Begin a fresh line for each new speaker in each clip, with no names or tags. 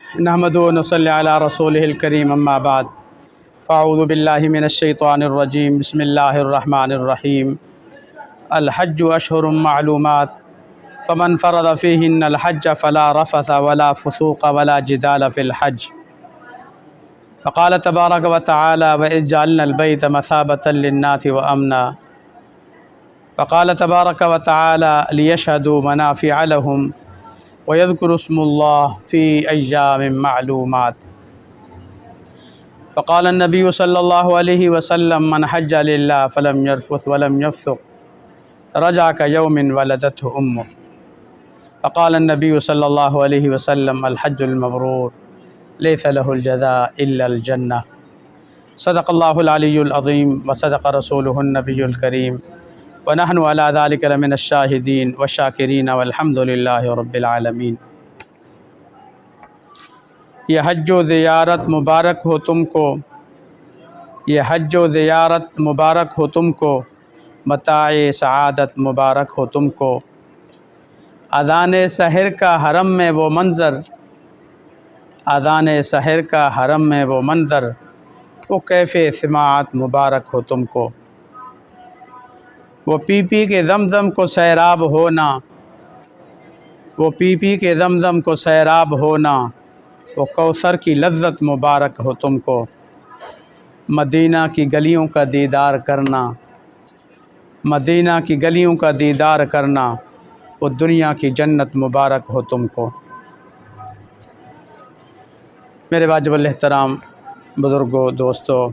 नहमदु व नसल्ली अला रसूलिहिल करीम अम्मा बाद फ़अऊज़ु बिल्लाहि मिनश्शैतानिर रजीम बिस्मिल्लाहिर रहमानिर रहीम। अल हज्जु अशहुरुम मालूमात फ़मन फ़रद फ़ीहिन्नल हज्ज फ़ला रफ़स वला फ़ुसूक़ वला जिदाल फ़िल हज्ज। फ़क़ाल तबारक व तआला व इज़ जअलनल बैत मसाबतन लिन्नासि व अमना। फ़क़ाल तबारक व तआला लियशहदू मनाफ़िअ लहुम व यज़्कुरुस्मुल्लाह फ़ी अय्यामिम मालूमात। फ़क़ाल नबी सल्लल्लाहु अलैहि वसल्लम मन हज्ज लिल्लाह फ़लम यरफ़ुस वलम यफ़्सुक़ रजा कयौमिन वलदतहु उम्मुह। फ़क़ाल नबी सल्लल्लाहु अलैहि वसल्लम अल हज्जुल मबरूर लैसा लहुल जज़ा इल्लल जन्नह। सदक़ल्लाहुल अलियुल अज़ीम व सदक़ रसूलुहुन नबियुल करीम व नहनु अला ज़ालिका लमिनश शाहिदीन व शाकिरीन वल्हम्दुलिल्लाहि रब्बिल आलमीन। यह हज्ज व ज़ियारत मुबारक हो तुमको, यह हज्ज व ज़ियारत मुबारक हो तुमको, मताए सआदत मुबारक हो तुमको। अज़ान सहर का हरम में वो मंज़र, अज़ान सहर का हरम में वो मंज़र, वो कैफ़े सिमाअत मुबारक हो तुमको। वो पी पी के ज़मज़म को सैराब होना, वो पी पी के ज़मज़म को सैराब होना, वो कौसर की लज़्ज़त मुबारक हो तुमको। मदीना की गलियों का दीदार करना, मदीना की गलियों का दीदार करना, वो दुनिया की जन्नत मुबारक हो तुमको। मेरे वाजिबुल एहतराम बुज़ुर्गों, दोस्तों,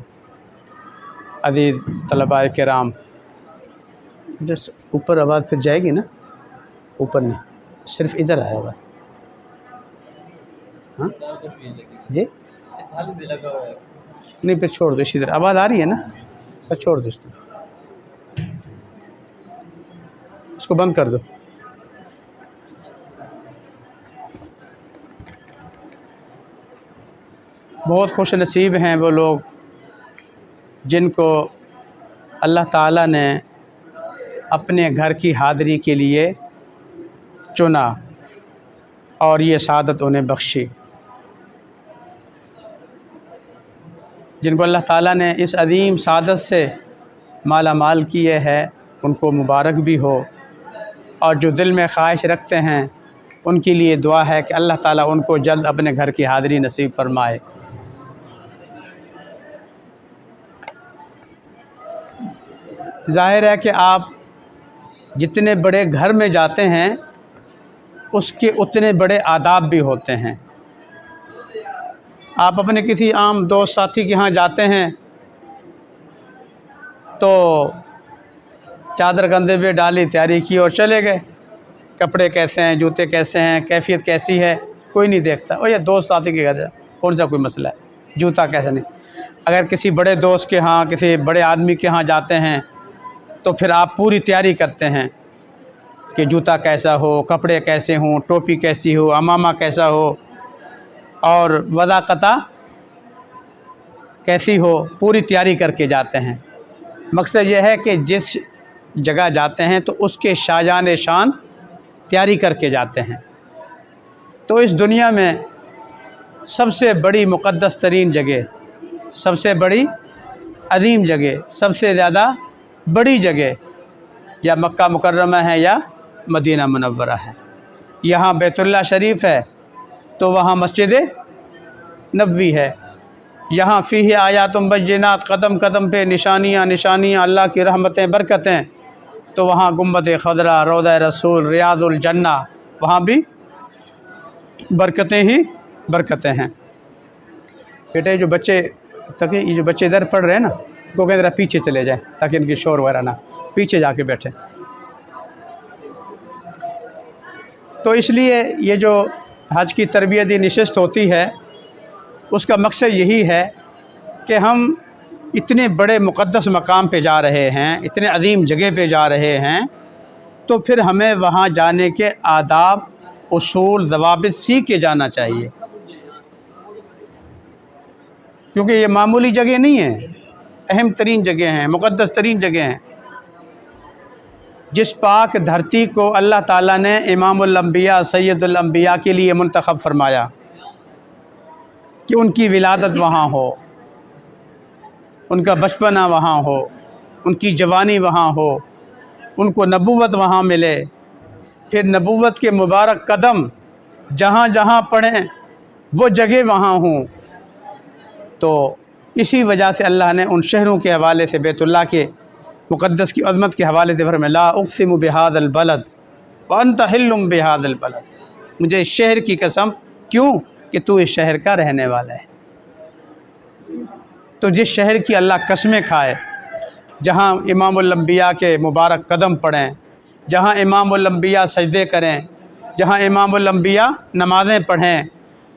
अज़ीज़ तलबाए किराम, जैसे ऊपर आवाज़ फिर जाएगी ना, ऊपर नहीं, सिर्फ इधर है आवाज़। हाँ जी, इस हाल में लगा हुआ है, नहीं फिर छोड़ दो, इसी तरह आवाज़ आ रही है ना, फिर छोड़ दो, इसको बंद कर दो। बहुत खुश नसीब हैं वो लोग जिनको अल्लाह ताला ने अपने घर की हाज़िरी के लिए चुना और ये सादत उन्हें बख्शी। जिनको अल्लाह ताला ने इस अज़ीम सादत से माला माल किए है, उनको मुबारक भी हो। और जो दिल में ख्वाहिश रखते हैं उनके लिए दुआ है कि अल्लाह ताला उनको जल्द अपने घर की हाज़िरी नसीब फरमाए। ज़ाहिर है कि आप जितने बड़े घर में जाते हैं उसके उतने बड़े आदाब भी होते हैं। आप अपने किसी आम दोस्त साथी के यहाँ जाते हैं तो चादर कंधे पे डाली, तैयारी की और चले गए। कपड़े कैसे हैं, जूते कैसे हैं, कैफियत कैसी है, कोई नहीं देखता। और ये दोस्त साथी के घर कौन सा कोई मसला है, जूता कैसा नहीं। अगर किसी बड़े दोस्त के यहाँ, किसी बड़े आदमी के यहाँ जाते हैं तो फिर आप पूरी तैयारी करते हैं कि जूता कैसा हो, कपड़े कैसे हों, टोपी कैसी हो, अमामा कैसा हो और वज़ाक़ता कैसी हो, पूरी तैयारी करके जाते हैं। मकसद यह है कि जिस जगह जाते हैं तो उसके शाजान शान तैयारी करके जाते हैं। तो इस दुनिया में सबसे बड़ी मुक़द्दस तरीन जगह, सबसे बड़ी अज़ीम जगह, सबसे ज़्यादा बड़ी जगह या मक्का मुकर्रमा है या मदीना मुनव्वरा है। यहाँ बैतुल्लाह शरीफ है तो वहाँ मस्जिद नबवी है। यहाँ फ़ीही आयातुम बय्यिनात, कदम कदम पे निशानियाँ निशानियाँ, अल्लाह की रहमतें बरकतें। तो वहाँ गुंबद खदरा, रौज़ा रसूल, रियाज़ुल जन्ना, वहाँ भी बरकतें ही बरकतें हैं। बेटे जो बच्चे ताकि ये जो बच्चे इधर पढ़ रहे हैं ना, को कह जरा पीछे चले जाएं ताकि इनकी शोर वगैरह ना, पीछे जाके बैठे। तो इसलिए ये जो हज की तरबियती नशिस्त होती है उसका मकसद यही है कि हम इतने बड़े मुक़द्दस मकाम पे जा रहे हैं, इतने अज़ीम जगह पे जा रहे हैं, तो फिर हमें वहाँ जाने के आदाब, उसूल, ज़वाबित सीख के जाना चाहिए। क्योंकि ये मामूली जगह नहीं है, अहम तरीन जगह हैं, मुक़द्दस तरीन जगह हैं। जिस पाक धरती को अल्लाह ताला ने इमामुल अंबिया, सैयदुल अंबिया के लिए मुंतखब फरमाया, कि उनकी विलादत वहाँ हो, उनका बचपना वहाँ हो, उनकी जवानी वहाँ हो, उनको नबूवत वहाँ मिले, फिर नबूवत के मुबारक कदम जहाँ जहाँ पड़ें वो जगह वहाँ हों। तो इसी वजह से अल्लाह ने उन शहरों के हवाले से, बैतुल्लाह के मुक़द्दस की अज़मत के हवाले से फरमाया, ला उक़सिमु बिहाज़ल बलद व अंत हिल्लुम बिहाज़ल बलद, मुझे इस शहर की कसम, क्यों कि तू इस शहर का रहने वाला है। तो जिस शहर की अल्लाह कसमें खाए, जहाँ इमामुल अंबिया के मुबारक कदम पड़ें, जहाँ इमामुल अंबिया सजदे करें, जहाँ इमामुल अंबिया नमाज़ें पढ़ें,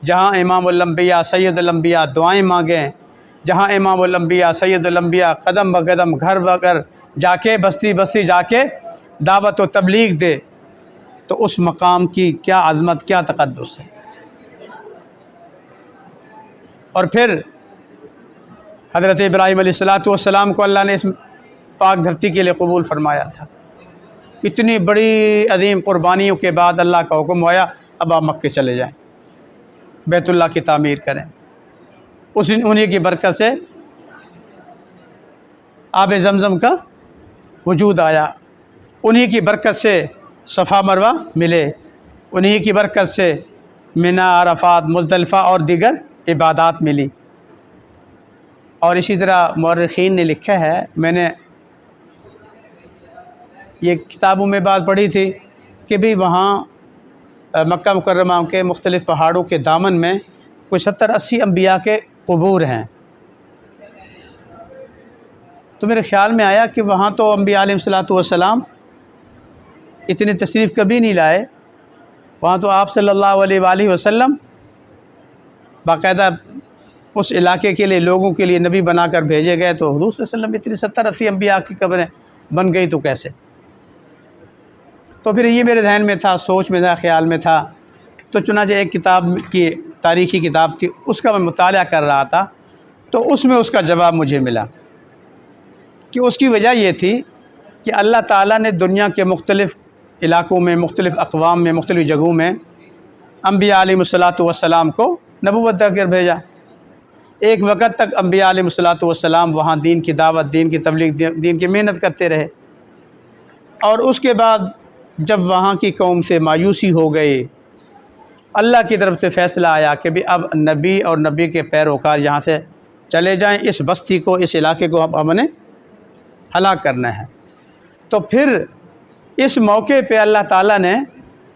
जहाँ इमामुल अंबिया सैयदुल अंबिया दुआएं मांगें, जहाँ इमामुल अंबिया सैयदुल अंबिया कदम ब कदम घर बगर जाके बस्ती बस्ती जाके दावत व तबलीग दे, तो उस मकाम की क्या अज़मत, क्या तक़द्दुस है। और फिर हज़रत इब्राहीम अलैहिस्सलातु वस्सलाम को अल्लाह ने इस पाक धरती के लिए कबूल फरमाया था। इतनी बड़ी अजीम क़ुरबानियों के बाद अल्लाह का हुक्म हुआ, अब आप मक्के चले जाएं, बैतुल्लाह की तामीर करें। उन्हीं की बरकत से आब ज़मज़म का वजूद आया, उन्हीं की बरकत से सफ़ा मरवा मिले, उन्हीं की बरकत से मिना, अरफ़ात, मुज़दलिफ़ा और दीगर इबादात मिली। और इसी तरह मौरख़ीन ने लिखा है, मैंने ये किताबों में बात पढ़ी थी कि भी वहाँ मक्का मुकर्रमा के मुख्तलिफ़ पहाड़ों के दामन में कोई 70-80 अम्बिया के क़ुबूर हैं। तो मेरे ख़्याल में आया कि वहाँ तो अम्बिया अलैहिस्सलातु वस्सलाम इतनी तशरीफ़ कभी नहीं लाए, वहाँ तो आप सल्लल्लाहु अलैहि वसल्लम बाकायदा उस इलाके के लिए, लोगों के लिए नबी बनाकर भेजे गए। तो हुज़ूर सल्लल्लाहु अलैहि वसल्लम इतनी 70-80 अम्बिया की कब्रें बन गई तो कैसे। तो फिर ये मेरे जहन में था, सोच में था, ख़्याल में था। तो चुनांचे एक किताब की, तारीख़ी किताब थी, उसका मैं मुताला कर रहा था, तो उसमें उसका जवाब मुझे मिला कि उसकी वजह ये थी कि अल्लाह ताला ने दुनिया के मुख्तलिफ़ इलाक़ों में, मुख्तलिफ़ अक़वाम में, मुख्तलिफ़ जगहों में अम्बिया अलैहिस्सलातु वस्सलाम को नबूवत देकर भेजा। एक वक़्त तक अम्बिया अलैहिस्सलातु वस्सलाम वहाँ दीन की दावत, दीन की तबलीग, दीन की मेहनत करते रहे। और उसके बाद जब वहाँ की कौम से मायूसी हो गई, अल्लाह की तरफ से फ़ैसला आया कि भी अब नबी और नबी के पैरोकार यहाँ से चले जाएं, इस बस्ती को, इस इलाके को अब हमने हलाक करना है। तो फिर इस मौके पे अल्लाह ताला ने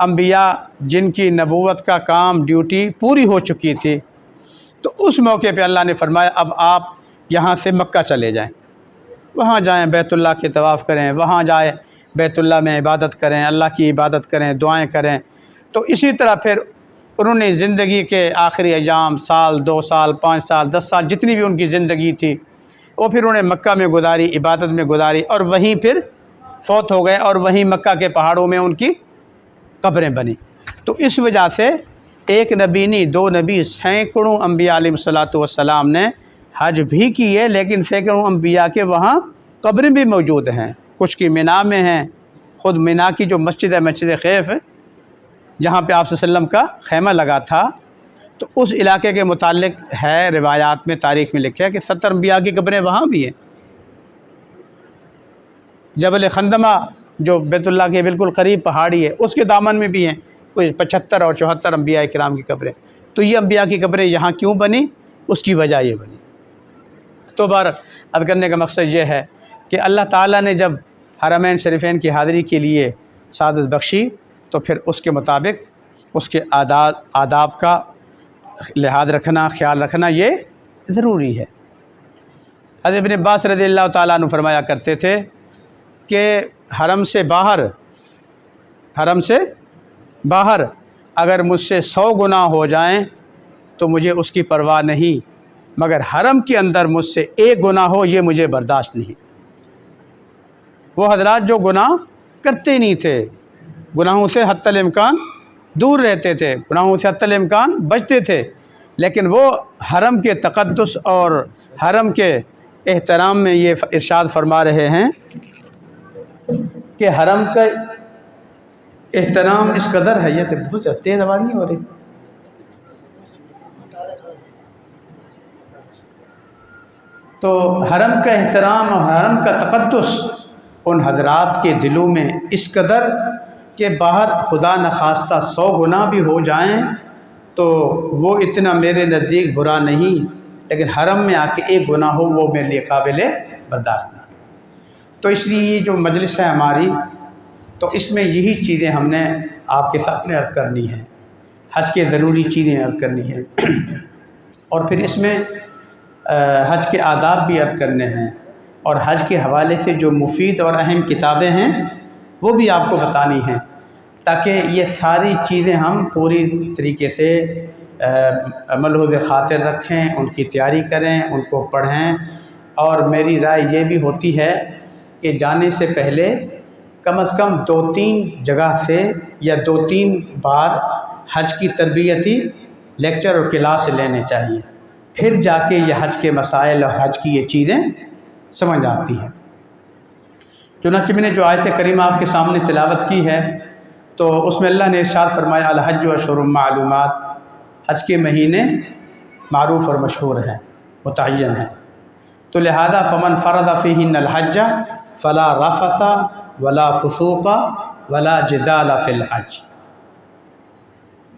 अम्बिया जिनकी नबूवत का काम, ड्यूटी पूरी हो चुकी थी, तो उस मौके पे अल्लाह ने फरमाया अब आप यहाँ से मक्का चले जाएं, वहाँ जाएं, बैतुल्लाह के तवाफ़ करें, वहाँ जाए बैतुल्लाह में इबादत करें, अल्लाह की इबादत करें, दुआएं करें। तो इसी तरह फिर उन्होंने ज़िंदगी के आखिरी अय्याम, साल, 2 साल, 5 साल, 10 साल, जितनी भी उनकी ज़िंदगी थी, वो फिर उन्हें मक्का में गुजारी, इबादत में गुजारी, और वहीं फिर फौत हो गए, और वहीं मक्का के पहाड़ों में उनकी कब्रें बनी। तो इस वजह से एक नबी नहीं, 2 नबी, सैकड़ों अम्बिया अलैहिस्सलातु वस्सलाम ने हज भी की है, लेकिन सैकड़ों अम्बिया के वहाँ कब्रें भी मौजूद हैं। कुछ की मिना में हैं, ख़ुद मिना की जो मस्जिद है, मस्जिद खैफ, जहाँ पे आप सल्लम का खैमा लगा था, तो उस इलाके के मुतालिक है, रिवायात में, तारीख़ में लिखा है कि 70 अम्बिया की कब्रें वहाँ भी हैं। जबल खंदमा जो बैतुल्लाह के बिल्कुल करीब पहाड़ी है, उसके दामन में भी हैं कोई 75 और 74 अम्बिया किराम की कब्रें। तो ये अम्बिया की कब्रें यहाँ क्यों बनी, उसकी वजह ये बनी। तो बार अर्ज़ करने का मकसद ये है कि अल्लाह ताला ने जब हरमैन शरीफैन की हाज़िरी के लिए सादत बख्शी, तो फिर उसके मुताबिक उसके आदाब का लिहाज रखना, ख्याल रखना ये ज़रूरी है। हज़रत इब्न अब्बास रज़ियल्लाहु ताला अन्हु फरमाया करते थे कि हरम से बाहर अगर मुझसे 100 गुनाह हो जाएं तो मुझे उसकी परवाह नहीं, मगर हरम के अंदर मुझसे 1 गुनाह हो, ये मुझे बर्दाश्त नहीं। वो हजरात जो गुनाह करते नहीं थे, गुनाहों से हत्तल इम्कान दूर रहते थे, गुनाहों से हत्तल इम्कान बचते थे, लेकिन वो हरम के तक़द्दुस और हरम के एहतराम में ये इरशाद फरमा रहे हैं कि हरम का एहतराम इस कदर है, ये तो बहुत तेज़ आवाज़ नहीं हो रही, तो हरम का एहतराम और हरम का तक़द्दुस उन हजरात के दिलों में इस कदर कि बाहर खुदा न खास्ता 100 गुनाह भी हो जाएं तो वो इतना मेरे नज़दीक बुरा नहीं, लेकिन हरम में आके एक गुनाह हो वो मेरे लिए काबिल बर्दाश्त नहीं। तो इसलिए ये जो मजलिस है हमारी, तो इसमें यही चीज़ें हमने आपके सामने अर्ज़ करनी है, हज के ज़रूरी चीज़ें अर्ज़ करनी है और फिर इसमें हज के आदाब भी अर्ज़ करने हैं और हज के हवाले से जो मुफीद और अहम किताबें हैं वो भी आपको बतानी हैं, ताकि ये सारी चीज़ें हम पूरी तरीके से मलहूज़ ख़ातिर रखें, उनकी तैयारी करें, उनको पढ़ें। और मेरी राय ये भी होती है कि जाने से पहले कम से कम 2-3 जगह से या 2-3 बार हज की तरबियती लेक्चर और क्लास लेने चाहिए, फिर जाके ये हज के मसाइल और हज की ये चीज़ें समझ आती हैं। चुनांचे मैंने जो आयत करीमा आपके सामने तिलावत की है तो उसमें अल्लाह ने इरशाद फरमाया अल हज अशहुरुम मालूमात, हज के महीने मारूफ़ और मशहूर हैं, मुतअय्यन हैं। तो लिहाजा फ़मन फ़रद फ़ीहिन्नल हज्ज फ़ला रफ़सा वला फ़ुसूक़ा वला जिदाल फ़िल हज।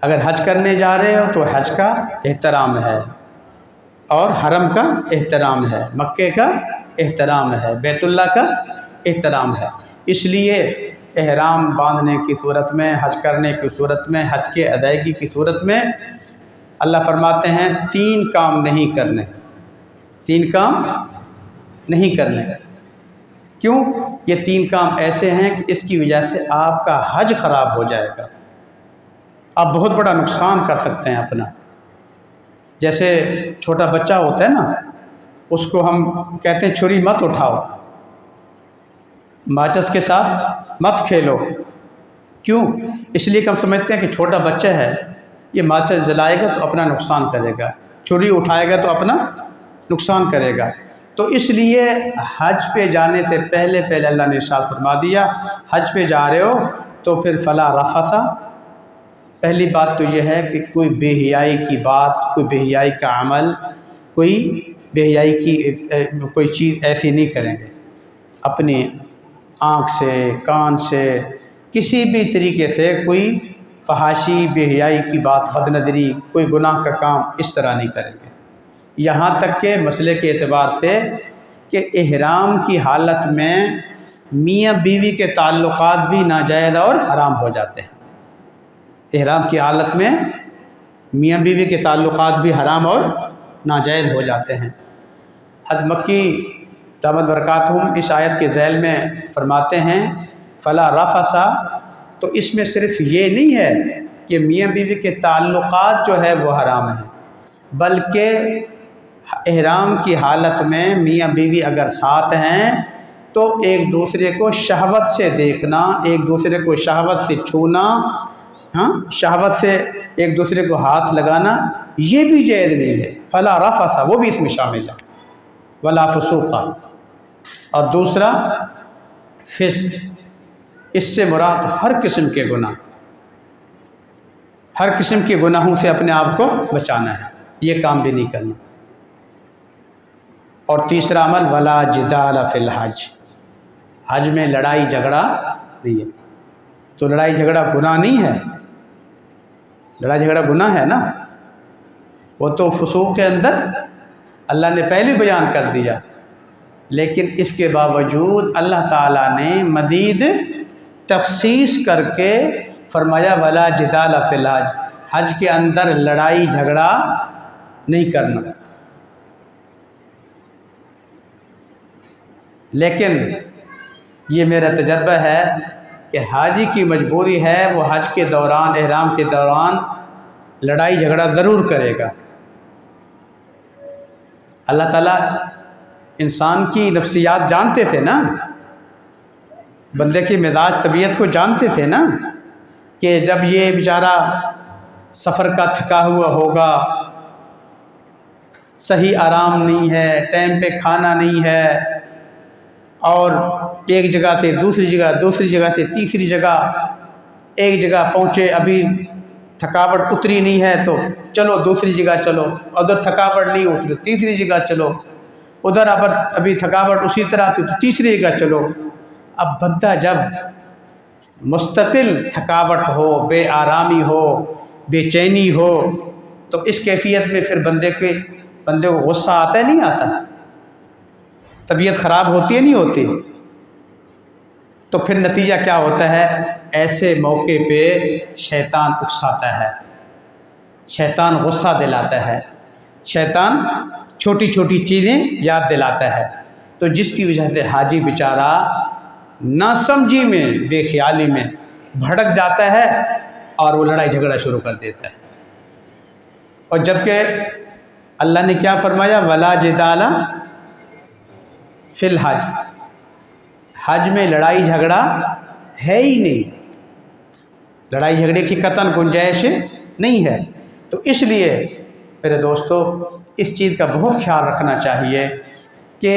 अगर हज करने जा रहे हो तो हज का एहतराम है और हरम का एहतराम है, मक्के का एहतराम है, बैतुल्लाह का एहतराम है। इसलिए एहराम बांधने की सूरत में, हज करने की सूरत में, हज के अदायगी की सूरत में अल्लाह फरमाते हैं 3 काम नहीं करने, 3 काम नहीं करने। क्यों? ये 3 काम ऐसे हैं कि इसकी वजह से आपका हज ख़राब हो जाएगा, आप बहुत बड़ा नुकसान कर सकते हैं अपना। जैसे छोटा बच्चा होता है ना, उसको हम कहते हैं छुरी मत उठाओ, माचिस के साथ मत खेलो। क्यों? इसलिए कि हम समझते हैं कि छोटा बच्चा है, ये माचिस जलाएगा तो अपना नुकसान करेगा, छुरी उठाएगा तो अपना नुकसान करेगा। तो इसलिए हज पे जाने से पहले अल्लाह ने इरशाद फरमा दिया, हज पे जा रहे हो तो फिर फ़ला रफ़सा। पहली बात तो यह है कि कोई बेहयाई की बात, कोई बेहयाई का अमल, कोई बेहयाई की कोई चीज़ ऐसी नहीं करेंगे। अपनी आँख से, कान से, किसी भी तरीके से कोई फहाशी, बेहयाई की बात, बदनज़री, कोई गुनाह का काम इस तरह नहीं करेंगे। यहाँ तक के मसले के एतबार से कि इहराम की हालत में मियाँ बीवी के ताल्लुकात भी नाजायज़ और हराम हो जाते हैं। इहराम की हालत में मियाँ बीवी के ताल्लुकात भी हराम और नाजायज़ हो जाते हैं। हज़रत मक्की दामद बरकातहुम इस आयत के ज़ैल में फरमाते हैं फ़ला रफ़सा, तो इसमें सिर्फ़ ये नहीं है कि मियाँ बीवी के ताल्लुकात जो है वो हराम है, बल्कि इहराम की हालत में मियाँ बीवी अगर साथ हैं तो एक दूसरे को शहवत से देखना, एक दूसरे को शहवत से छूना, हाँ, शहवत से एक दूसरे को हाथ लगाना, ये भी जायज़ नहीं है। फ़ला रफ़सा वो भी इसमें शामिल है, वला फ़ुसूक़ा। और दूसरा फ़िस्क़, इससे मुराद हर किस्म के गुनाह, हर किस्म के गुनाहों से अपने आप को बचाना है, ये काम भी नहीं करना। और तीसरा अमल वला जिदाल फ़िल हज, हज में लड़ाई झगड़ा नहीं है। तो लड़ाई झगड़ा गुनाह नहीं है, लड़ाई झगड़ा गुनाह है ना, वो तो फुसूक़ के अंदर अल्लाह ने पहले बयान कर दिया, लेकिन इसके बावजूद अल्लाह ताला ने मज़ीद तख़सीस करके फरमाया वला जिदाल फ़िल हज, हज के अंदर लड़ाई झगड़ा नहीं करना। लेकिन ये मेरा तजर्बा है कि हाजी की मजबूरी है, वो हज के दौरान, एहराम के दौरान लड़ाई झगड़ा ज़रूर करेगा। अल्लाह ताला इंसान की नफ्सियात जानते थे ना, बंदे की मिजाज तबीयत को जानते थे ना, कि जब ये बेचारा सफ़र का थका हुआ होगा, सही आराम नहीं है, टाइम पे खाना नहीं है, और एक जगह से दूसरी जगह, दूसरी जगह से तीसरी जगह, एक जगह पहुँचे अभी थकावट उतरी नहीं है तो चलो दूसरी जगह चलो, उधर थकावट नहीं उतरी तीसरी जगह चलो, उधर अब अभी थकावट उसी तरह थी तो तीसरी जगह चलो। अब बंदा जब मुस्तकिल थकावट हो, बेआरामी हो, बेचैनी हो, तो इस कैफियत में फिर बंदे को गुस्सा आता है नहीं आता, तबीयत ख़राब होती है नहीं होती। तो फिर नतीजा क्या होता है, ऐसे मौके पे शैतान उकसाता है, शैतान गुस्सा दिलाता है, शैतान छोटी छोटी चीज़ें याद दिलाता है। तो जिसकी वजह से हाजी बेचारा नासमझी में, बेख्याली में भड़क जाता है और वो लड़ाई झगड़ा शुरू कर देता है। और जबकि अल्लाह ने क्या फरमाया, वला जिदाला फिल हज, हज में लड़ाई झगड़ा है ही नहीं, लड़ाई झगड़े की कतन गुंजाइश नहीं है। तो इसलिए मेरे दोस्तों इस चीज़ का बहुत ख्याल रखना चाहिए कि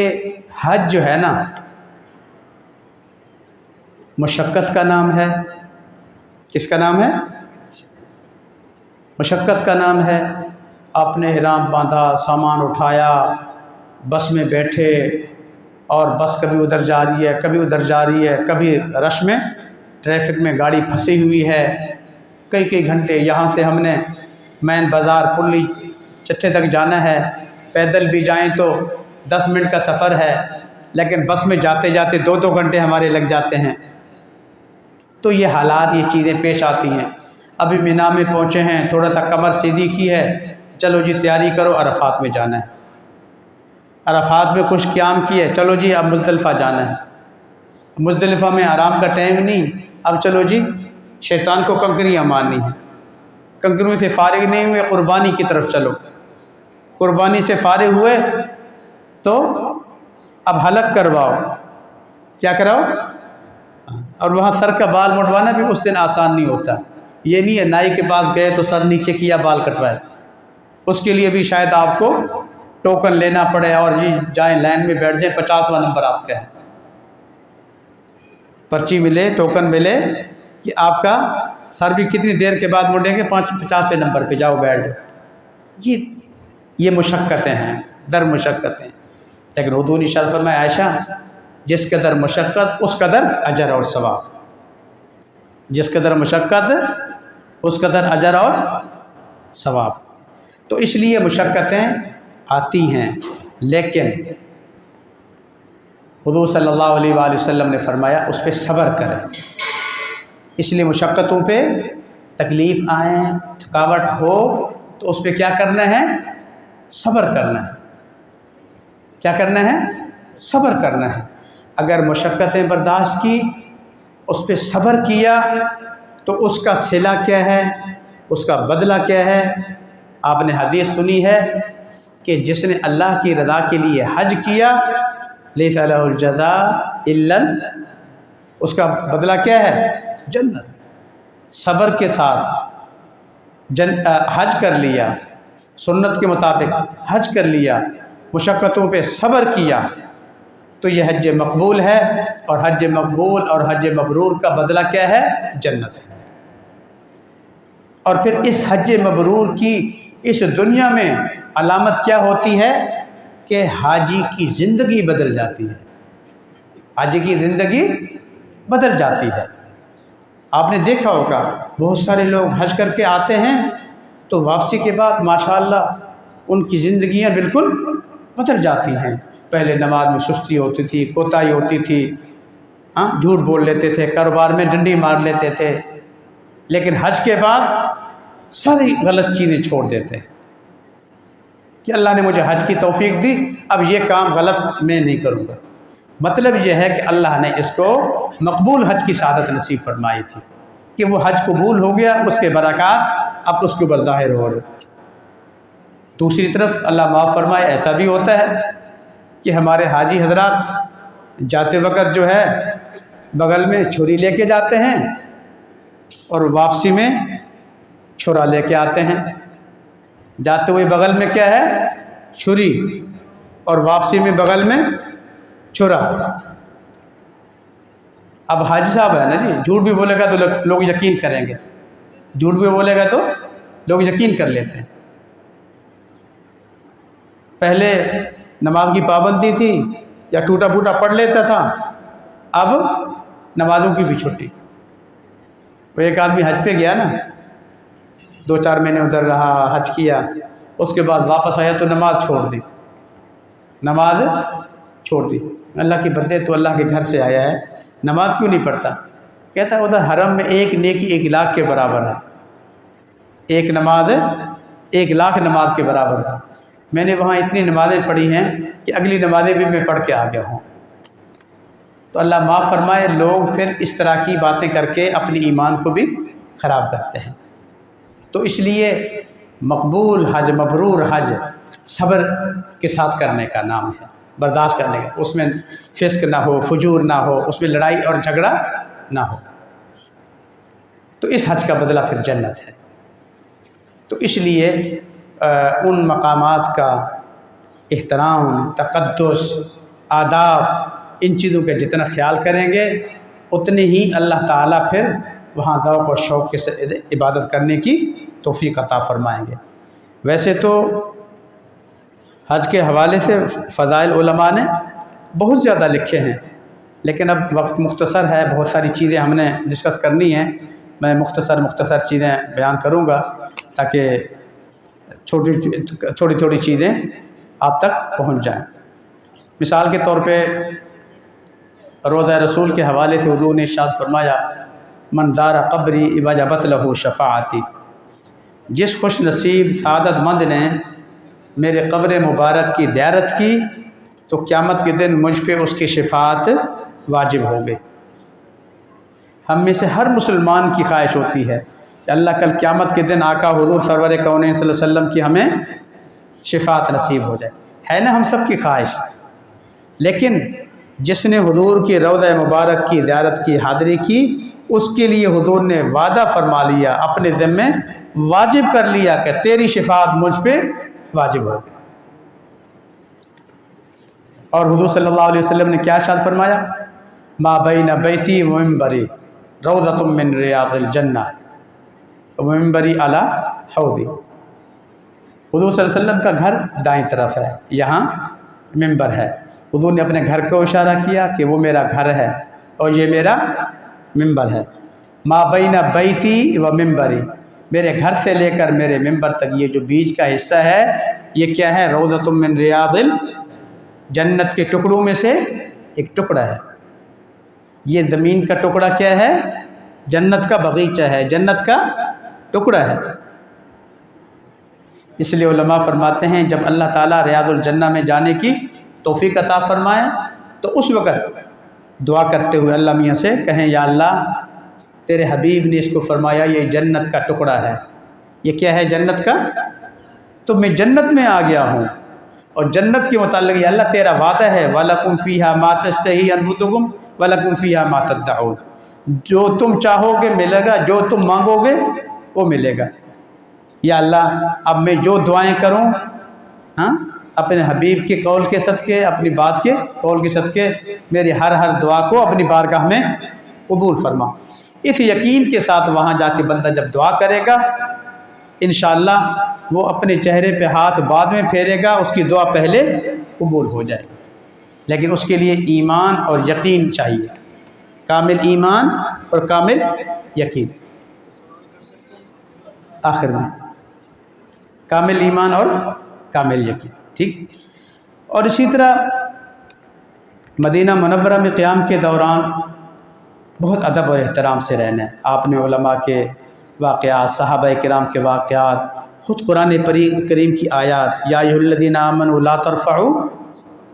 हज जो है ना मुशक्क़त का नाम है। किसका नाम है? मुशक्क़त का नाम है। आपने इहराम बांधा, सामान उठाया, बस में बैठे और बस कभी उधर जा रही है, कभी उधर जा रही है, कभी रश में ट्रैफिक में गाड़ी फंसी हुई है, कई कई घंटे। यहाँ से हमने मैन बाज़ार पुल्ली चट्टे तक जाना है, पैदल भी जाएं तो 10 मिनट का सफ़र है, लेकिन बस में जाते जाते 2-2 घंटे हमारे लग जाते हैं। तो ये हालात, ये चीज़ें पेश आती हैं। अभी मिना में पहुँचे हैं, थोड़ा सा कमर सीधी की है, चलो जी तैयारी करो, अरफात में जाना है। अरफात में कुछ क़याम किए, चलो जी अब मुज़दलिफ़ा जाना है। मुज़दलिफ़ा में आराम का टाइम नहीं, अब चलो जी शैतान को कंकरियाँ मारनी है। कंकरियों से फारिग नहीं हुए, कुर्बानी की तरफ चलो। कुर्बानी से फारिग हुए तो अब हलक करवाओ, क्या कराओ? और वहाँ सर का बाल मुड़वाना भी उस दिन आसान नहीं होता। ये नहीं है नाई के पास गए तो सर नीचे किया, बाल कटवाए, उसके लिए भी शायद आपको टोकन लेना पड़े और जी जाएं लाइन में बैठ जाएं, 50वां नंबर आपका है, पर्ची मिले, टोकन मिले कि आपका सर भी कितनी देर के बाद मुड़ेंगे, 50वें नंबर पे जाओ बैठ जाओ। ये मुशक्क़तें हैं, दर मुशक्क़तें। लेकिन हुजूर ने इरशाद फरमाया, आयशा जिस कदर मुशक्क़त उस कदर अजर और सवाब, जिस कदर मुशक्क़त उस कदर अजर और सवाब। तो इसलिए मुशक्क़तें आती हैं, लेकिन हुजूर सल्लल्लाहु अलैहि वसल्लम ने फरमाया उस पर सब्र करें। इसलिए मुशक्क़तों पे तकलीफ़ आए, थकावट हो तो उस पर क्या करना है? सब्र करना है। क्या करना है? सब्र करना है। अगर मुशक्क़तें बर्दाश्त की, उस पर सब्र किया, तो उसका सिला क्या है, उसका बदला क्या है? आपने हदीस सुनी है कि जिसने अल्लाह की रज़ा के लिए हज किया, लैसा लहुल जज़ा इल्लल, उसका बदला क्या है? जन्नत। सब्र के साथ हज कर लिया, सुन्नत के मुताबिक हज कर लिया, मुशक्क़तों पे सब्र किया, तो यह हज मकबूल है। और हज मकबूल और हज मबरूर का बदला क्या है? जन्नत है। और फिर इस हज मबरूर की इस दुनिया में अलामत क्या होती है कि हाजी की ज़िंदगी बदल जाती है। हाजी की ज़िंदगी बदल जाती है। आपने देखा होगा बहुत सारे लोग हज करके आते हैं तो वापसी के बाद माशाअल्लाह उनकी ज़िंदगियां बिल्कुल बदल जाती हैं। पहले नमाज में सुस्ती होती थी, कोताही होती थी, हाँ, झूठ बोल लेते थे, कारोबार में डंडी मार लेते थे, लेकिन हज के बाद सारी गलत चीज़ें छोड़ देते हैं कि अल्लाह ने मुझे हज की तौफीक दी, अब ये काम गलत मैं नहीं करूँगा। मतलब यह है कि अल्लाह ने इसको मकबूल हज की शहादत नसीब फरमाई थी कि वो हज कबूल हो गया, उसके बरक़ात अब उसके ऊपर ज़ाहिर हो रहे। दूसरी तरफ अल्लाह माफ़ फरमाए, ऐसा भी होता है कि हमारे हाजी हजरात जाते वक़्त जो है बगल में छुरी लेके जाते हैं और वापसी में छुरा लेके आते हैं। जाते हुए बगल में क्या है? छुरी, और वापसी में बगल में छुरा। अब हाजी साहब है ना जी, झूठ भी बोलेगा तो लोग यकीन करेंगे, झूठ भी बोलेगा तो लोग यकीन कर लेते हैं। पहले नमाज की पाबंदी थी या टूटा फूटा पढ़ लेता था, अब नमाज़ों की भी छुट्टी। वो एक आदमी हज पे गया ना, 2-4 महीने उधर रहा, हज किया, उसके बाद वापस आया तो नमाज छोड़ दी, नमाज छोड़ दी। अल्लाह के बंदे, तो अल्लाह के घर से आया है, नमाज क्यों नहीं पढ़ता? कहता है उधर हरम में एक नेकी 1 लाख के बराबर है, एक नमाज 1 लाख नमाज के बराबर था। मैंने वहाँ इतनी नमाज़ें पढ़ी हैं कि अगली नमाज़ें भी मैं पढ़ के आ गया हूँ। तो अल्लाह माफ़ फरमाए, लोग फिर इस तरह की बातें करके अपने ईमान को भी ख़राब करते हैं। तो इसलिए मकबूल हज, मबरूर हज सब्र के साथ करने का नाम है, बर्दाश्त करने का। उसमें फिस्क ना हो, फजूर ना हो, उसमें लड़ाई और झगड़ा ना हो, तो इस हज का बदला फिर जन्नत है। तो इसलिए उन मकामात का एहतराम, तक़द्दुस, आदाब, इन चीज़ों का जितना ख्याल करेंगे उतनी ही अल्लाह ताला फिर वहाँ ज़ौक़ और शौक़ के इबादत करने की तौफ़ीक़ अता फ़रमाएँगे। वैसे तो हज के हवाले से फ़ज़ाइल उलमा ने बहुत ज़्यादा लिखे हैं, लेकिन अब वक्त मुख्तसर है, बहुत सारी चीज़ें हमने डिस्कस करनी हैं। मैं मुख्तसर चीज़ें बयान करूँगा ताकि थोड़ी थोड़ी चीज़ें आप तक पहुँच जाएँ। मिसाल के तौर पे रोज़ा रसूल के हवाले से हुज़ूर ने इरशाद फरमाया, मन ज़ारा क़ब्री वजबत लहू शफ़ाअती, जिस खुश नसीब सादतमंद ने मेरे क़ब्र मुबारक की ज़ियारत की तो क़यामत के दिन मुझ पे उसकी शफ़ाअत वाजिब हो गई। हम में से हर मुसलमान की ख्वाहिश होती है कि अल्लाह कल क़यामत के दिन आका हुज़ूर सरवर कौनैन सल्लल्लाहु अलैहि वसल्लम की हमें शफ़ाअत नसीब हो जाए, है ना हम सब की ख्वाहिश। लेकिन जिसने हुज़ूर की रौज़ा मुबारक की ज़ियारत की, हाज़िरी की, उसके लिए हुज़ूर ने वादा फरमा लिया, अपने ज़िम्मे वाजिब कर लिया कि तेरी शफ़ाअत मुझ पे वाजिब हो गई। और हुज़ूर सल्लल्लाहु अलैहि वसल्लम ने क्या इरशाद फरमाया, मा बैन बैती व मिंबरी रौज़तुम मिन रियाज़िल जन्नह व मिंबरी अला हौदी। हुज़ूर सल्लल्लाहु अलैहि वसल्लम का घर दाएं तरफ है, यहाँ मिंबर है। हुज़ूर ने अपने घर को इशारा किया कि वो मेरा घर है और ये मेरा मिंबर है। मा बैन बैती व मिंबरी, मेरे घर से लेकर मेरे मिंबर तक ये जो बीच का हिस्सा है, ये क्या है? रौज़तुम मिन रियाज़िल, जन्नत के टुकड़ों में से एक टुकड़ा है। ये ज़मीन का टुकड़ा क्या है? जन्नत का बगीचा है, जन्नत का टुकड़ा है। इसलिए उलमा फरमाते हैं जब अल्लाह ताला रियाज़ुल जन्नह में जाने की तौफ़ीक़ अता फ़रमाए तो उस वक़्त दुआ करते हुए अल्लाह मियाँ से कहें, या अल्लाह तेरे हबीब ने इसको फरमाया ये जन्नत का टुकड़ा है, ये क्या है? जन्नत का, तो मैं जन्नत में आ गया हूँ। और जन्नत के मुताल्लिक़ या अल्लाह तेरा वादा है, वलकुम फ़ीहा मा तश्तही अनफुसुकुम वलकुम फ़ीहा मा तद्दऊन, जो तुम चाहोगे मिलेगा, जो तुम मांगोगे वो मिलेगा। या अल्लाह अब मैं जो दुआएं करूं, हाँ, अपने हबीब के कौल के सदक़े, अपनी बात के कौल के सदक़े मेरी हर दुआ को अपनी बारगाह में कबूल फरमा। इस यकीन के साथ वहाँ जाके बंदा जब दुआ करेगा, इंशाअल्लाह वो अपने चेहरे पे हाथ बाद में फेरेगा, उसकी दुआ पहले कबूल हो जाएगी। लेकिन उसके लिए ईमान और यकीन चाहिए, कामिल ईमान और कामिल यकीन। आखिर में कामिल ईमान और कामिल यकीन, ठीक। और इसी तरह मदीना मुनव्वरा में क़याम के दौरान बहुत अदब और एहतराम से रहना है। आपने उलमा के वाक़यात, सहाबा किराम के वाक़यात, ख़ुद कुरान करीम की आयत, या अय्युहल्लज़ीना आमनू ला तरफ़अू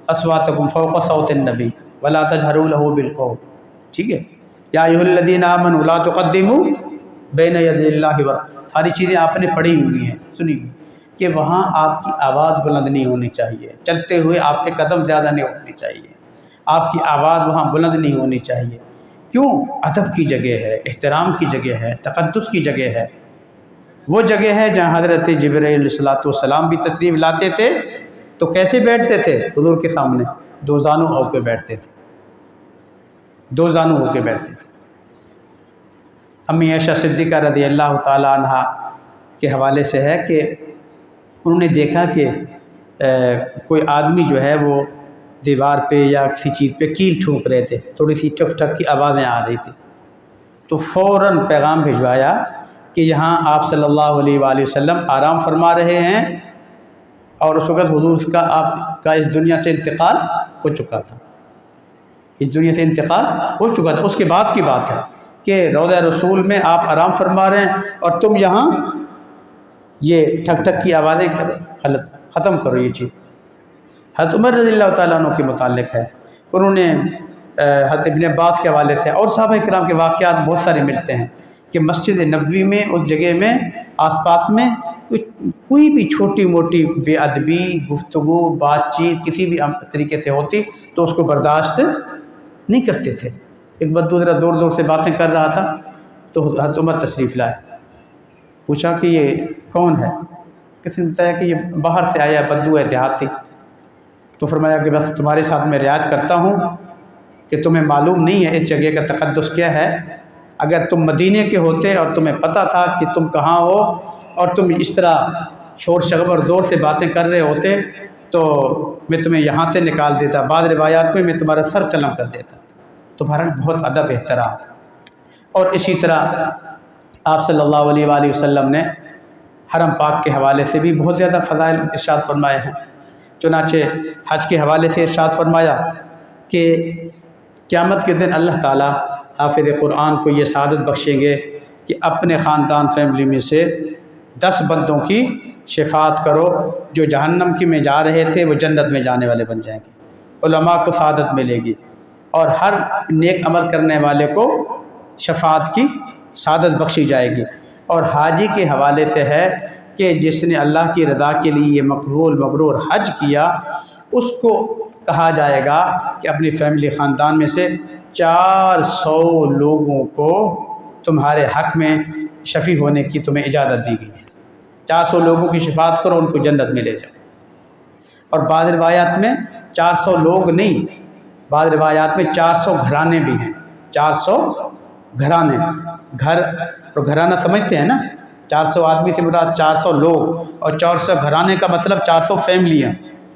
अस्वातकुम फ़ौक़ सौतिन नबी वला तजहरू लहू बिलक़ौल, ठीक है। या अय्युहल्लज़ीना आमनू ला तुक़द्दिमू बैन यदैल्लाहि व, सारी चीज़ें आपने पढ़ी हुई हैं, सुनी हुई, कि वहाँ आपकी आवाज़ बुलंद नहीं होनी चाहिए, चलते हुए आपके कदम ज़्यादा नहीं उठनी चाहिए, आपकी आवाज़ वहाँ बुलंद नहीं होनी चाहिए। क्यों? अदब की जगह है, एहतराम की जगह है, तक़द्दुस की जगह है। वो जगह है जहाँ हज़रत जिब्रील अलैहिस्सलाम भी तशरीफ़ लाते थे तो कैसे बैठते थे? हुज़ूर के सामने दो ज़ानू होकर बैठते थे, दो ज़ानू होकर बैठते थे। अम्मी आयशा सिद्दीक़ा रज़ियल्लाहु ताला अन्हा के हवाले से है कि उन्होंने देखा कि कोई आदमी जो है वो दीवार पे या किसी चीज़ पे कील ठोक रहे थे, थोड़ी सी ठक ठक की आवाज़ें आ रही थी, तो फ़ौरन पैगाम भिजवाया कि यहाँ आप सल्लल्लाहु अलैहि वसल्लम आराम फरमा रहे हैं और उस वक़्त हुज़ूर का आपका इस दुनिया से इंतकाल हो चुका था, इस दुनिया से इंतकाल हो चुका था। उसके बाद की बात है कि रौज़ा रसूल में आप आराम फरमा रहे हैं और तुम यहाँ ये ठक ठक की आवाज़ें ख़त्म करो ये चीज़। हज़रत उमर रज़ियल्लाहु तआला अन्हु के मुतालिक है, उन्होंने हज़रत इब्न अब्बास के हवाले से और सहाबा किराम के वाक़यात बहुत सारे मिलते हैं कि मस्जिद नबवी में, उस जगह में आसपास में कोई भी छोटी मोटी बेअदबी, गुफ्तगू, बातचीत किसी भी तरीके से होती तो उसको बर्दाश्त नहीं करते थे। एक बद्दू ज़रा ज़ोर ज़ोर से बातें कर रहा था तो हज़रत उमर तशरीफ़ लाए, पूछा कि ये कौन है? किसी ने बताया कि ये बाहर से आया बद्दू है, देहाती। तो फरमाया कि बस तुम्हारे साथ मैं रियायत करता हूँ कि तुम्हें मालूम नहीं है इस जगह का तक़द्दुस क्या है। अगर तुम मदीने के होते और तुम्हें पता था कि तुम कहाँ हो और तुम इस तरह शोर शगब और ज़ोर से बातें कर रहे होते तो मैं तुम्हें यहाँ से निकाल देता, बाद रिवायात में मैं तुम्हारा सर कलम कर देता। तुम्हारा बहुत अदब एहतराम। और इसी तरह आप सल्लल्लाहु अलैहि वसल्लम ने हरम पाक के हवाले से भी बहुत ज़्यादा फ़ज़ाइल इरशाद फरमाए हैं। चुनाचे हज के हवाले से इरशाद फरमाया कि क़यामत के दिन अल्लाह ताला हाफ़िज़ कुरान को ये सादत बख्शेंगे कि अपने ख़ानदान फैमिली में से 10 बंदों की शफ़ाअत करो, जो जहन्नम की में जा रहे थे वो जन्नत में जाने वाले बन जाएंगे, उलमा को सादत मिलेगी और हर नेक अमल करने वाले को शफ़ाअत की सादत बख्शी जाएगी। और हाजी के हवाले से है कि जिसने अल्लाह की रज़ा के लिए ये मकबूल मबरूर हज किया, उसको कहा जाएगा कि अपनी फैमिली ख़ानदान में से 400 लोगों को तुम्हारे हक़ में शफ़ी होने की तुम्हें इजाज़त दी गई है। 400 लोगों की शफ़ाअत करो, उनको जन्नत में ले जाओ। और बाद रिवायात में 400 लोग नहीं, बाद रिवायात में 400 घराने भी हैं। 400 घराने, घर और घराना समझते हैं ना, 400 आदमी से मुराद 400 लोग और 400 घराने का मतलब 400 फैमिलियाँ।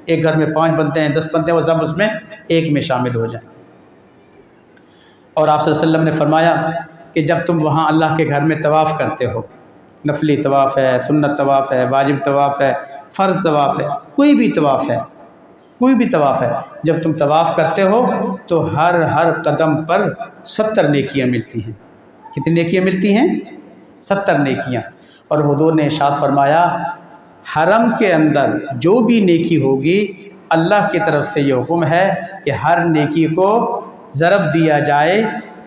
एक घर में 5 बनते हैं, 10 बनते हैं, वो सब उसमें एक में शामिल हो जाएंगे। और आप सल्लल्लाहु अलैहि वसल्लम ने फरमाया कि जब तुम वहाँ अल्लाह के घर में तवाफ़ करते हो, नफली तवाफ़ है, सुन्नत तवाफ़ है, वाजिब तवाफ़ है, फ़र्ज़ तवाफ़ है, कोई भी तवाफ़ है, कोई भी तवाफ़ है, जब तुम तवाफ़ करते हो तो हर हर कदम पर 70 नेकियाँ मिलती हैं। कितनी नेकियाँ मिलती हैं? 70 नेकियाँ। और हुज़ूर ने इरशाद फरमाया हरम के अंदर जो भी नेकी होगी, अल्लाह की तरफ से ये हुक्म है कि हर नेकी को ज़रब दिया जाए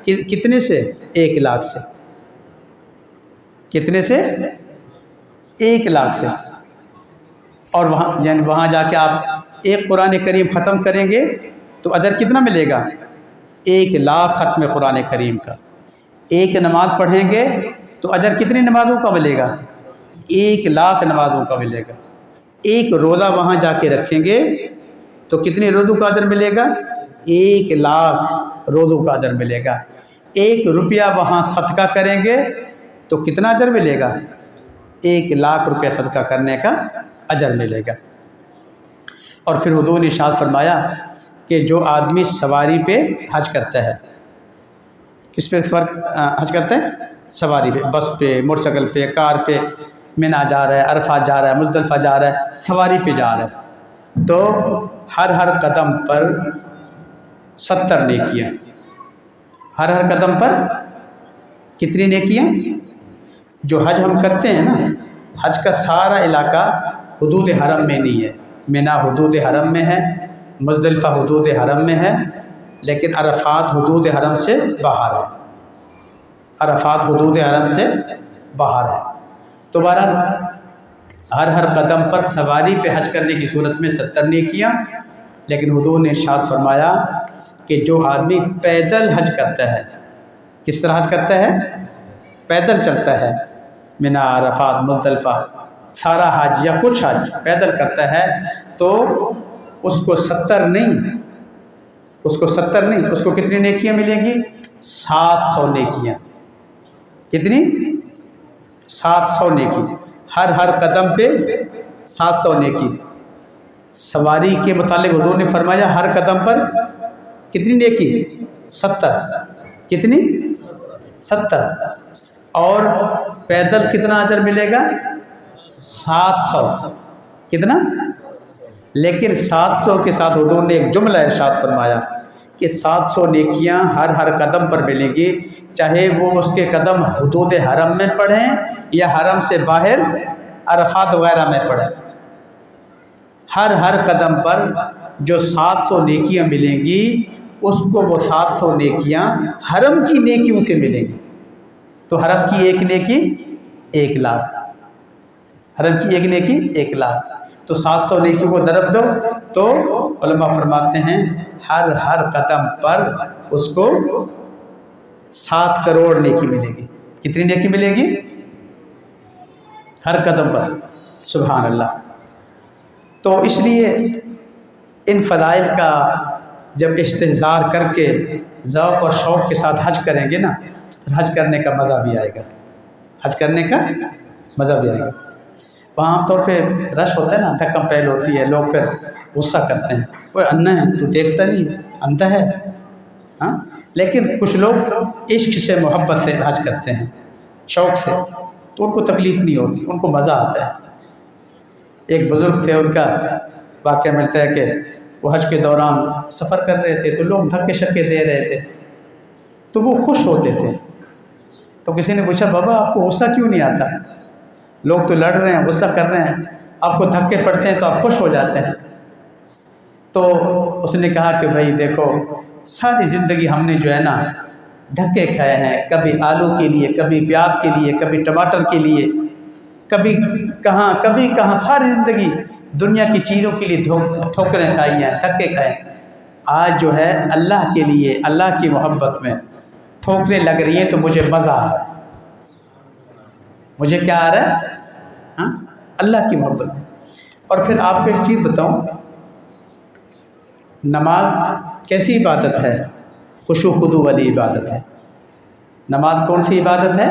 कि कितने से? 1 लाख से। कितने से? 1 लाख से। और वहाँ यानी वहाँ जाके आप एक कुरान करीम ख़त्म करेंगे तो अजर कितना मिलेगा? 1 लाख ख़त्म कुरान करीम का। एक नमाज़ पढ़ेंगे तो अजर कितनी नमाज़ों का मिलेगा? 1 लाख नमाज़ों का मिलेगा। एक रोज़ा वहाँ जाके रखेंगे तो कितने रोज़ों का अजर मिलेगा? 1 लाख रोज़ों का अजर मिलेगा। 1 रुपया वहाँ सदका करेंगे तो कितना अजर मिलेगा? 1 लाख रुपया सदका करने का अजर मिलेगा। और फिर हुज़ूर ने इरशाद फरमाया कि जो आदमी सवारी पे हज करता है, किस पे हज करता है? सवारी पे, बस पे, मोटरसाइकिल पे, कार पे, मिना जा रहा है, अरफात जा रहा है, मुज़दलिफ़ा जा रहा है, सवारी पे जा रहा है, तो हर हर कदम पर 70 नेकियाँ। हर हर कदम पर कितनी नेकियाँ? जो हज हम करते हैं ना, हज का सारा इलाका हुदूद हरम में नहीं है। मिना हुदूद हरम में है, मुज़दलिफ़ा हुदूद हरम में है, लेकिन अरफात हुदूद हरम से बाहर है। अरफात हुदूद हरम से बाहर है। तो बहरहाल हर हर कदम पर सवारी पे हज करने की सूरत में 70 नेकियाँ। लेकिन हुज़ूर ने इरशाद फरमाया कि जो आदमी पैदल हज करता है, किस तरह हज करता है? पैदल चलता है, मिना, अरफात, मुज़दलिफ़ा, सारा हज या कुछ हज पैदल करता है, तो उसको 70 नहीं, उसको कितनी नेकियां मिलेंगी? 700 नेकियां। कितनी? 700 नेकी। हर हर कदम पे 700 नेकी। सवारी के मुतालिक हुजूर ने फरमाया हर कदम पर कितनी नेकी? 70। कितनी? 70। और पैदल कितना अजर मिलेगा? 700। कितना? लेकिन 700 के साथ हुजूर ने एक जुमला इरशाद फरमाया कि 700 नेकियां हर कदम पर मिलेंगी, चाहे वो उसके कदम हुदूद हरम में पढ़ें या हरम से बाहर अरफात वगैरह में पढ़ें। हर कदम पर जो 700 नेकियां मिलेंगी उसको वो 700 नेकियां हरम की नेकियों से मिलेंगी। तो हरम की एक नेकी 1 लाख, हरम की एक नेकी 1 लाख। तो 700 नेकियों को दरब दो तो उलमा फरमाते हैं हर कदम पर उसको 7 करोड़ नेकी मिलेगी। कितनी नेकी मिलेगी? हर कदम पर। सुभान अल्लाह। तो इसलिए इन फ़ज़ाइल का जब इस्तेहज़ार करके ज़ौक़ और शौक़ के साथ हज करेंगे ना, तो हज करने का मज़ा भी आएगा। हज करने का मज़ा भी आएगा। वहाँ आम तौर पे रश होता है ना, धक्कम पहल होती है, लोग फिर गुस्सा करते हैं, वो अन्ना है, तू देखता नहीं है, अंधा है। हाँ, लेकिन कुछ लोग इश्क से मोहब्बत से हज करते हैं, शौक़ से, तो उनको तकलीफ़ नहीं होती, उनको मज़ा आता है। एक बुज़ुर्ग थे, उनका वाक़या मिलता है कि वो हज के दौरान सफ़र कर रहे थे तो लोग धक्के शक्के दे रहे थे तो वो खुश होते थे। तो किसी ने पूछा, बाबा आपको गुस्सा क्यों नहीं आता? लोग तो लड़ रहे हैं, गुस्सा कर रहे हैं, आपको धक्के पड़ते हैं तो आप खुश हो जाते हैं। तो उसने कहा कि भाई देखो, सारी ज़िंदगी हमने जो है ना धक्के खाए हैं, कभी आलू के लिए, कभी प्याज के लिए, कभी टमाटर के लिए, कभी कहाँ, सारी ज़िंदगी दुनिया की चीज़ों के लिए ठोकरें खाई हैं, धक्के खाए। आज जो है अल्लाह के लिए, अल्लाह की मोहब्बत में ठोकरें लग रही हैं तो मुझे मज़ा आ रहा है। मुझे क्या आ रहा है? हाँ, अल्लाह की मोहब्बत। और फिर आपको एक चीज़ बताऊं, नमाज कैसी इबादत है? खुशू खुदू वाली इबादत है। नमाज कौन सी इबादत है?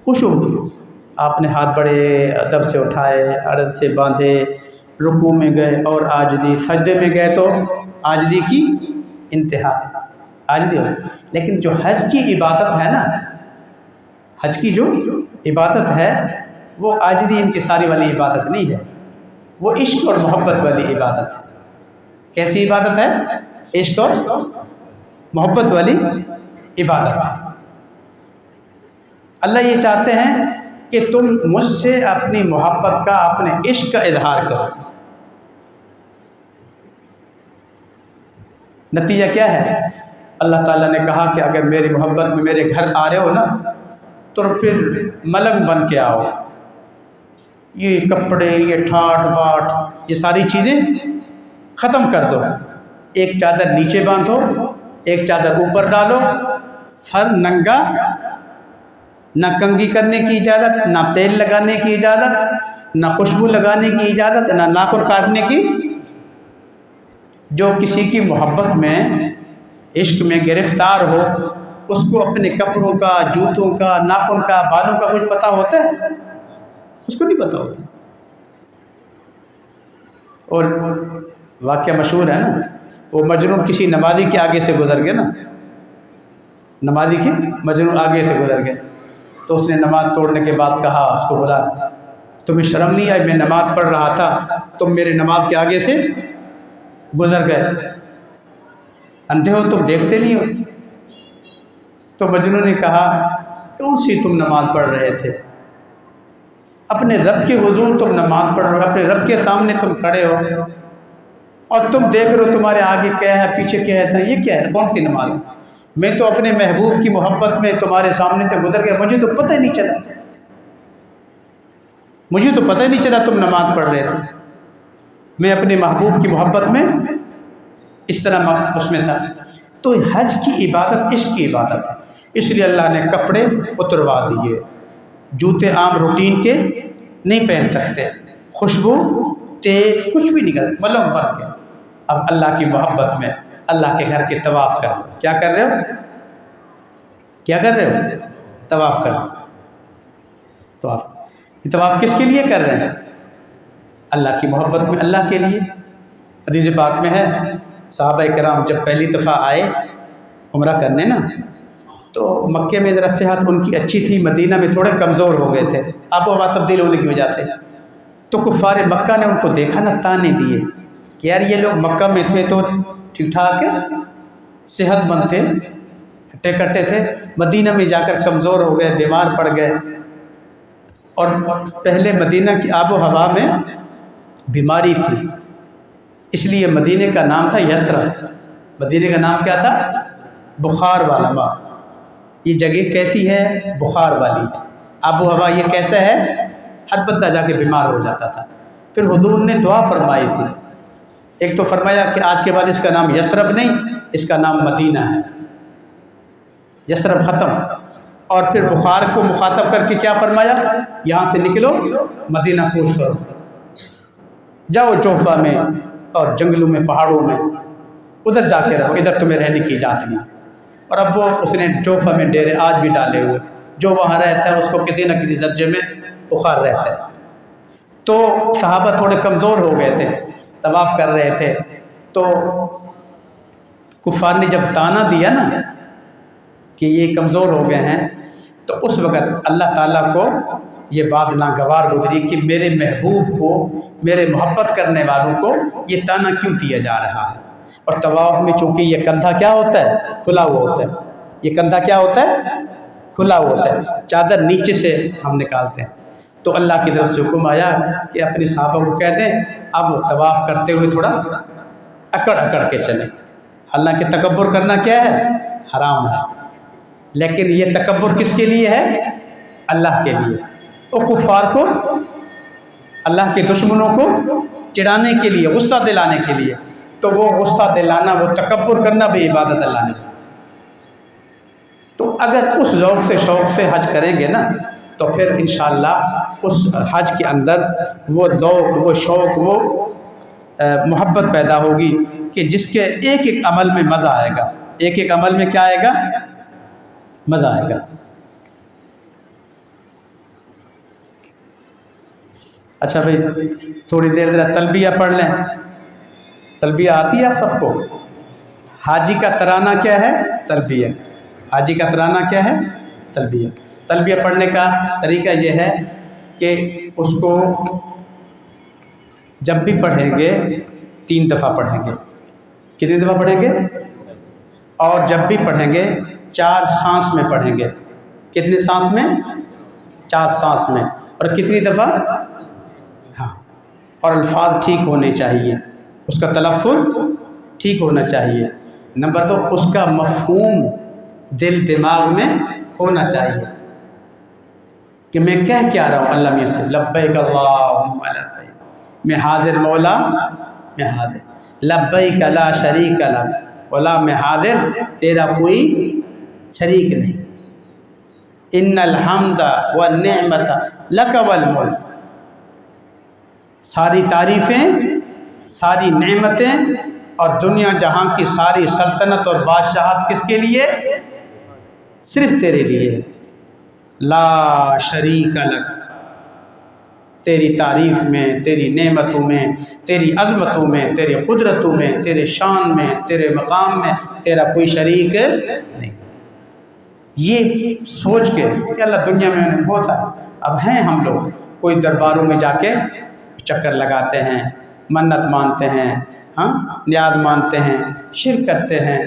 खुशू खुदू। आपने हाथ बड़े अदब से उठाए, अदब से बांधे, रुकू में गए और आजदी, सजदे में गए तो आजदी की इंतहा, आजदी हो। लेकिन जो हज की इबादत है ना, हज की जो इबादत है वो आजदी इंकिसारी वाली इबादत नहीं है, वो इश्क और मोहब्बत वाली इबादत है। कैसी इबादत है? इश्क और मोहब्बत वाली इबादत है। अल्लाह ये चाहते हैं कि तुम मुझसे अपनी मोहब्बत का, अपने इश्क का इजहार करो। नतीजा क्या है? अल्लाह ताला ने कहा कि अगर मेरी मोहब्बत में मेरे घर आ रहे हो ना तो फिर मलंग बन के आओ। ये कपड़े, ये ठाट बाट, ये सारी चीज़ें ख़त्म कर दो। एक चादर नीचे बांधो, एक चादर ऊपर डालो, सर नंगा, ना कंघी करने की इजाज़त, ना तेल लगाने की इजाज़त, ना खुशबू लगाने की इजाज़त, ना नाखून काटने की। जो किसी की मोहब्बत में, इश्क में गिरफ्तार हो, उसको अपने कपड़ों का, जूतों का, नाखून का, बालों का कुछ पता होता है? उसको नहीं पता होता। और वाक़या मशहूर है ना, वो मजनून किसी नमाजी के आगे से गुजर गया ना, नमाजी के मजनून आगे से गुजर गए तो उसने नमाज़ तोड़ने के बाद कहा, उसको बोला, तुम्हें शर्म नहीं आई? मैं नमाज़ पढ़ रहा था, तुम मेरे नमाज के आगे से गुजर गए, अंधे हो तुम, देखते नहीं हो? तो मजनून ने कहा, कौन सी तुम नमाज़ पढ़ रहे थे? अपने रब के हुजूर तुम नमाज़ पढ़ रहे हो, अपने रब के सामने तुम खड़े हो और तुम देख रहे हो तुम्हारे आगे क्या है, पीछे क्या है, ये क्या है, कौन सी नमाज है? मैं तो अपने महबूब की मोहब्बत में तुम्हारे सामने से गुजर गया, मुझे तो पता ही नहीं चला, मुझे तो पता ही नहीं चला तुम नमाज पढ़ रहे थे। मैं अपने महबूब की मोहब्बत में इस तरह उसमें था। तो हज की इबादत इश्क की इबादत है, इसलिए अल्लाह ने कपड़े उतरवा दिए, जूते आम रूटीन के नहीं पहन सकते, खुशबू तेल कुछ भी नहीं कर, मलम बन के। अब अल्लाह की मोहब्बत में अल्लाह के घर के तवाफ़ कर रहे हो। क्या कर रहे हो? क्या कर रहे हो? तवाफ़ कर रहे हो। तवाफ़, ये तवाफ़ किसके लिए कर रहे हैं? अल्लाह की मोहब्बत में, अल्लाह के लिए। हदीस पाक में है, सहाबा कराम जब पहली दफ़ा आए उम्रा करने ना, तो मक्के में ज़रा सेहत उनकी अच्छी थी, मदीना में थोड़े कमज़ोर हो गए थे आबो हवा तब्दील होने की वजह से। तो कुफ़ार मक्का ने उनको देखा ना, ताने दिए कि यार ये लोग मक्का में थे तो ठीक ठाक सेहतमंद थे, हट्टे कट्टे थे, मदीना में जाकर कमज़ोर हो गए, बीमार पड़ गए। और पहले मदीना की आबो हवा में बीमारी थी, इसलिए मदीने का नाम था यसरब। मदीने का नाम क्या था? बुखार वाला माँ। ये जगह कैसी है? बुखार वाली। आबो हवा ये कैसा है? हर बंदा जाके बीमार हो जाता था। फिर हुजूर ने दुआ फरमाई थी, एक तो फरमाया कि आज के बाद इसका नाम यसरब नहीं, इसका नाम मदीना है, यसरब ख़त्म। और फिर बुखार को मुखातब करके क्या फरमाया? यहाँ से निकलो, मदीना कूच करो, जाओ जोफ़ा में और जंगलों में, पहाड़ों में, उधर जाके रहो, इधर तुम्हें रहने की इजाज़त नहीं। और अब वो उसने जोफ़ा में डेरे आज भी डाले हुए, जो वहाँ रहता है उसको किसी न किसी दर्जे में बुखार रहता है। तो सहाबा थोड़े कमज़ोर हो गए थे, तवाफ़ कर रहे थे, तो कुफ़ार ने जब ताना दिया ना कि ये कमज़ोर हो गए हैं, तो उस वक़्त अल्लाह ताला को ये बात नागवार गुजरी कि मेरे महबूब को, मेरे मोहब्बत करने वालों को ये ताना क्यों दिया जा रहा है। और तवाफ़ में चूँकि ये कंधा क्या होता है? खुला हुआ होता है। ये कंधा क्या होता है? खुला हुआ होता है, चादर नीचे से हम निकालते हैं। तो अल्लाह की तरफ से हुक्म आया कि अपने सहाबा को कह दें अब तवाफ़ करते हुए थोड़ा अकड़ अकड़ के चलें। हालांकि तकब्बुर करना क्या है? हराम है, लेकिन ये तकब्बुर किसके लिए है? अल्लाह के लिए। और कुफ़ार को, अल्लाह के दुश्मनों को चिढ़ाने के लिए, गुस्सा दिलाने के लिए। तो वो गुस्सा दिलाना, वो तकब्बुर करना भी इबादत अल्लाह ने। तो अगर उस ज़ौक़ से, शौक़ से हज करेंगे ना, तो फिर इंशाअल्लाह उस हज के अंदर वो ज़ौक़, वो शौक़, वो मोहब्बत पैदा होगी कि जिसके एक एक अमल में मज़ा आएगा। एक एक अमल में क्या आएगा? मज़ा आएगा। अच्छा भाई, थोड़ी देर ज़रा तलबिया पढ़ लें। तलबिया आती है आप सबको? हाजी का तराना क्या है? तलबिया। हाजी का तराना क्या है? तलबिया। तलबिया पढ़ने का तरीका ये है कि उसको जब भी पढ़ेंगे 3 दफ़ा पढ़ेंगे। कितनी दफ़ा पढ़ेंगे? और जब भी पढ़ेंगे 4 सांस में पढ़ेंगे। कितनी सांस में? 4 सांस में। और कितनी दफ़ा? हाँ। और अल्फाज ठीक होने चाहिए, उसका तलफ़्फ़ुज़ ठीक होना चाहिए। नंबर 2, उसका मफ़हूम दिल दिमाग में होना चाहिए कि मैं कह क्या रहा हूँ अल्लाह मियाँ से। लब्बैक अल्लाहुम्मा लब्बैक, मैं हाजिर मौला, मैं हाजिर। लब्बैक ला शरीक लक वला, मैं हाजिर, तेरा कोई शरीक नहीं। इन्नल हम्दा व निअमत लक वल मुल्क, सारी तारीफ़ें, सारी नेमतें और दुनिया जहाँ की सारी सल्तनत और बादशाहत किसके लिए? सिर्फ तेरे लिए। ला शरीक लक, तेरी तारीफ़ में, तेरी नेमतों में, तेरी अज़मतों में, तेरे कुदरतों में, तेरे शान में, तेरे मकाम में तेरा कोई शरीक नहीं। ये सोच के कि अल्लाह दुनिया में बहुत है। अब हैं हम लोग, कोई दरबारों में जाके चक्कर लगाते हैं, मन्नत मानते हैं, हाँ, नियाज़ मानते हैं, शिर्क करते हैं।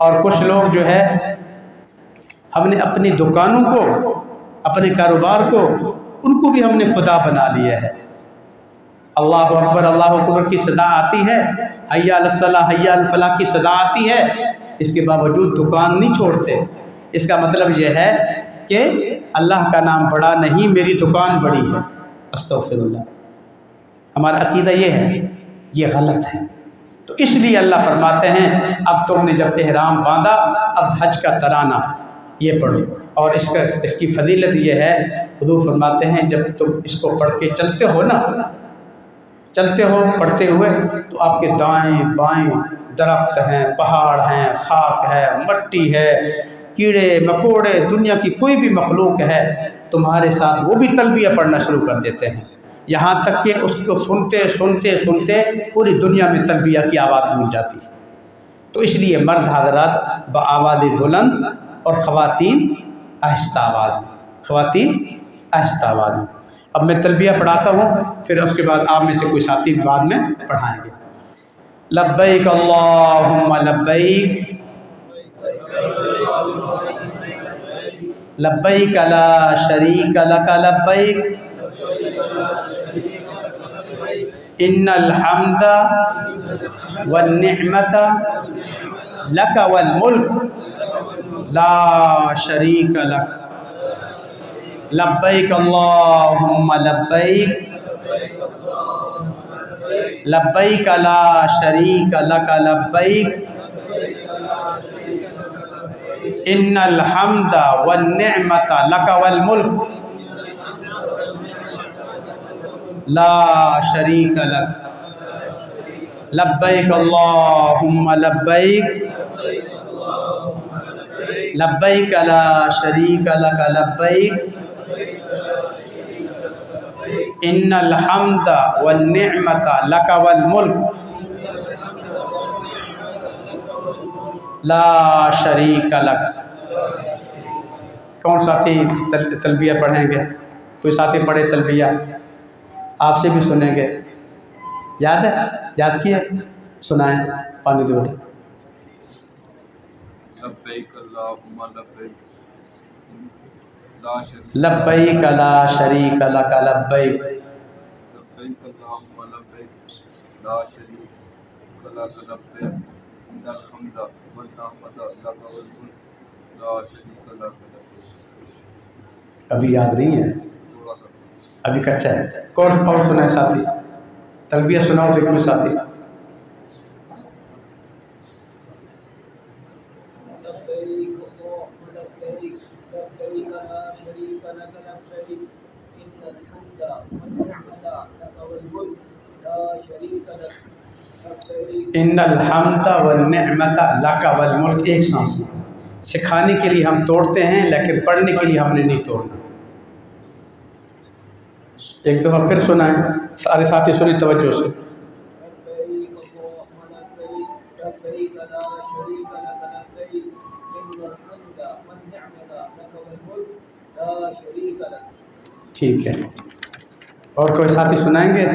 और कुछ लोग जो है, हमने अपनी दुकानों को, अपने कारोबार को, उनको भी हमने खुदा बना लिया है। अल्लाहु अकबर, अल्लाहु अकबर की सदा आती है, हय्या अलस सलाह, हय्या अल फलाह की सदा आती है, इसके बावजूद दुकान नहीं छोड़ते। इसका मतलब यह है कि अल्लाह का नाम बड़ा नहीं, मेरी दुकान बड़ी है। अस्तग़फिरुल्लाह। हमारा अकीदा ये है, ये गलत है। तो इसलिए अल्लाह फरमाते हैं अब तुमने जब एहराम बांधा, अब हज का तराना ये पढ़ो। और इसकी फजीलत ये है, हुज़ूर फरमाते हैं जब तुम इसको पढ़ के चलते हो ना, चलते हो पढ़ते हुए, तो आपके दाएं बाएं दरख्त हैं, पहाड़ हैं, खाक है, मट्टी है, कीड़े मकोड़े, दुनिया की कोई भी मखलूक है तुम्हारे साथ, वो भी तलबिया पढ़ना शुरू कर देते हैं। यहाँ तक कि उसको सुनते सुनते सुनते पूरी दुनिया में तलबिया की आवाज़ गूंज जाती है। तो इसलिए मर्द हज़रात बआवाज़ बुलंद और ख़वातीन आहिस्ता आवाज़ में, ख़वातीन आहिस्ता आवाज़ में। अब मैं तलबिया पढ़ाता हूँ, फिर उसके बाद आप में से कोई साथी बाद में पढ़ाएंगे। लब्बैक अल्लाहुम्मा लब्बैक, लब्बैक ला शरीक लक लब्बैक, इन्नल हम्दा वन निअमता लक वल मुल्क ला शरीक लक। लब्बैक अल्लाहुम्मा लब्बैक, लब्बैक ला शरीक लक लब्बैक, इन्नल हम्दा वन निअमता लक वल मुल्क ला शरीक लक। लब्बैक अल्लाहुम्मा लब्बैक, लब्बैक ला शरीक लक लब्बैक, इन्नल हम्दा वन निअमता लक वल मुल्क ला शरीक लक। कौन साथी तलबिया पढ़ेंगे? कोई साथी पढ़े तलबिया, आपसे भी सुनेंगे। याद है? याद किए? सुनाएं, पानी दो। लब्बैक ला शरीक लक लब्बैक, अभी याद नहीं है, अभी कच्चा है। कौन और सुनाए साथी? तलबिया सुनाओ एक कोई साथी। इन्नल हम्दा वन निअमता लक वल मुल्क, एक सांस में। सिखाने के लिए हम तोड़ते हैं, लेकिन पढ़ने के लिए हमने नहीं तोड़ना। एक दफ़ा फिर सुनाएं, सारे साथी सुनी तवज्जो से। ठीक है, और कोई साथी सुनाएंगे?